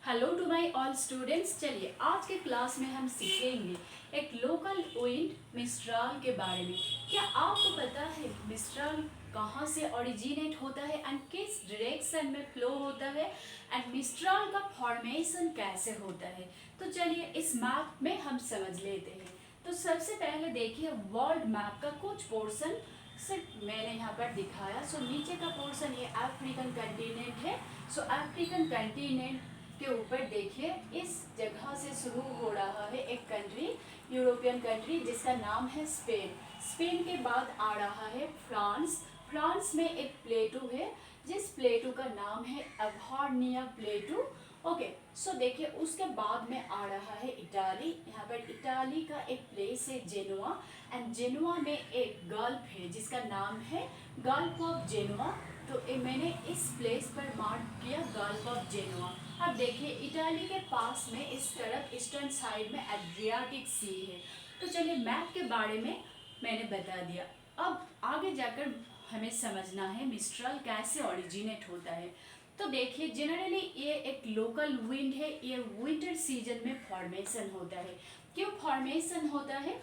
Hello to my all students. चलिए आज के क्लास में हम सीखेंगे एक लोकल विंड मिस्ट्राल के बारे में। क्या आपको पता है मिस्ट्राल कहाँ से ओरिजिनेट होता है एंड किस डायरेक्शन में फ्लो होता है एंड मिस्ट्राल का फॉर्मेशन कैसे होता है? तो चलिए इस मैप में हम समझ लेते हैं। तो सबसे पहले देखिए वर्ल्ड मैप का कुछ पोर्शन सिर्फ मैंने यहाँ पर दिखाया। सो नीचे का पोर्शन ये अफ्रीकन कंटिनेंट है। सो अफ्रीकन कंटिनेंट के ऊपर देखिए इस जगह से शुरू हो रहा है एक कंट्री, यूरोपियन कंट्री जिसका नाम है स्पेन। स्पेन के बाद आ रहा है फ्रांस। फ्रांस में एक प्लेटू है जिस प्लेटू का नाम है अभार्निया प्लेटू। ओके, सो देखिए उसके बाद में आ रहा है इटाली। यहाँ पर इटाली का एक प्लेस है जेनुआ एंड जेनुआ में एक गल्फ है जिसका नाम है गल्फ ऑफ जेनुआ। तो मैंने इस प्लेस पर मार्क किया गल्फ ऑफ जेनुआ। अब देखिए इटाली के पास में इस तरफ ईस्टर्न साइड में एड्रियाटिक सी है। तो चलिए मैप के बारे में मैंने बता दिया। अब आगे जाकर हमें समझना है मिस्ट्रल कैसे ओरिजिनेट होता है। तो देखिए जनरली ये एक लोकल विंड है, ये विंटर सीजन में फॉर्मेशन होता है। क्यों फॉर्मेशन होता है?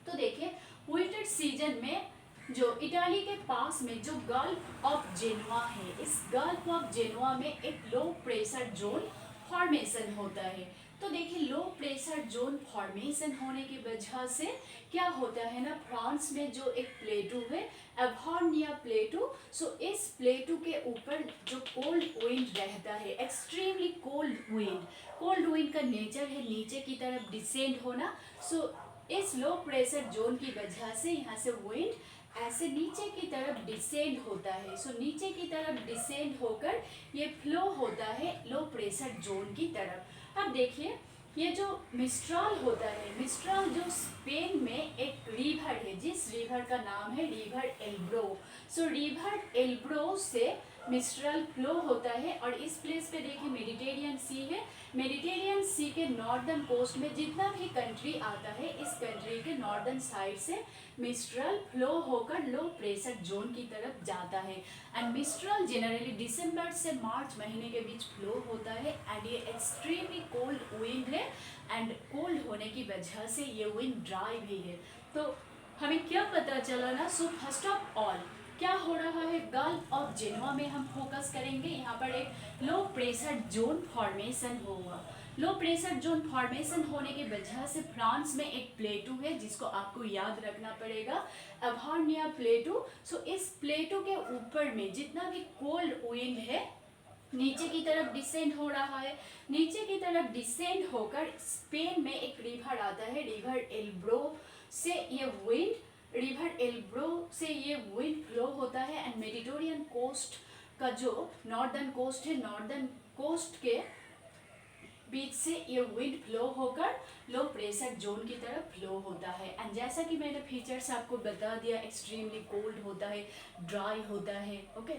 तो देखिए विंटर सीजन में जो इटाली के पास में जो गल्फ ऑफ जेनुआ है, इस गल्फ ऑफ जेनुआ में एक लो प्रेशर जोन फॉर्मेशन होता है। तो देखिए लो प्रेशर जोन फॉर्मेशन होने की वजह से क्या होता है ना, फ्रांस में जो एक प्लेटू है अभार्निया प्लेटू। सो इस प्लेटू के ऊपर जो कोल्ड विंड रहता है, एक्सट्रीमली कोल्ड विंड का नेचर है नीचे की तरफ डिसेंड होना। सो इस लो प्रेशर जोन की वजह से यहाँ से विंड ऐसे नीचे की तरफ डिसेंड होता है। सो नीचे की तरफ डिसेंड होकर ये फ्लो होता है लो प्रेशर जोन की तरफ। अब देखिए ये जो मिस्ट्राल होता है, मिस्ट्राल जो स्पेन में एक रिवर है जिस रिवर का नाम है रिवर एल्ब्रो। सो रिवर एल्ब्रो से मिस्ट्रल फ्लो होता है और इस प्लेस पे देखिए मेडिटेरियन सी है। मेडिटेरियन सी के नॉर्दर्न कोस्ट में जितना भी कंट्री आता है, इस कंट्री के नॉर्दर्न साइड से मिस्ट्रल फ्लो होकर लो प्रेशर जोन की तरफ जाता है। एंड मिस्ट्रल जनरली दिसंबर से मार्च महीने के बीच फ्लो होता है एंड ये एक्सट्रीमली कोल्ड विंड है एंड कोल्ड होने की वजह से ये विंड ड्राई भी है। तो हमें क्या पता चला ना? सो फर्स्ट ऑफ ऑल क्या हो रहा है, गल्फ ऑफ जेनुआ में हम फोकस करेंगे। यहाँ पर एक लो प्रेशर जोन फॉर्मेशन होगा। लो प्रेशर जोन फॉर्मेशन होने की वजह से फ्रांस में एक प्लेटू है जिसको आपको याद रखना पड़ेगा, अभार्निया प्लेटू। सो इस प्लेटू के ऊपर में जितना भी कोल्ड विंड है नीचे की तरफ डिसेंड हो रहा है। नीचे की तरफ डिसेंड होकर स्पेन में एक रिवर आता है, रिवर एल्ब्रो से ये विंड रिवर एल्ब्रो से ये विंड फ्लो होता है एंड मेडिटेरियन कोस्ट का जो नॉर्दर्न कोस्ट है, नॉर्दर्न कोस्ट के बीच से ये विंड फ्लो होकर लो प्रेशर जोन की तरफ फ्लो होता है। एंड जैसा कि मैंने फीचर्स आपको बता दिया, एक्सट्रीमली कोल्ड होता है, ड्राई होता है। ओके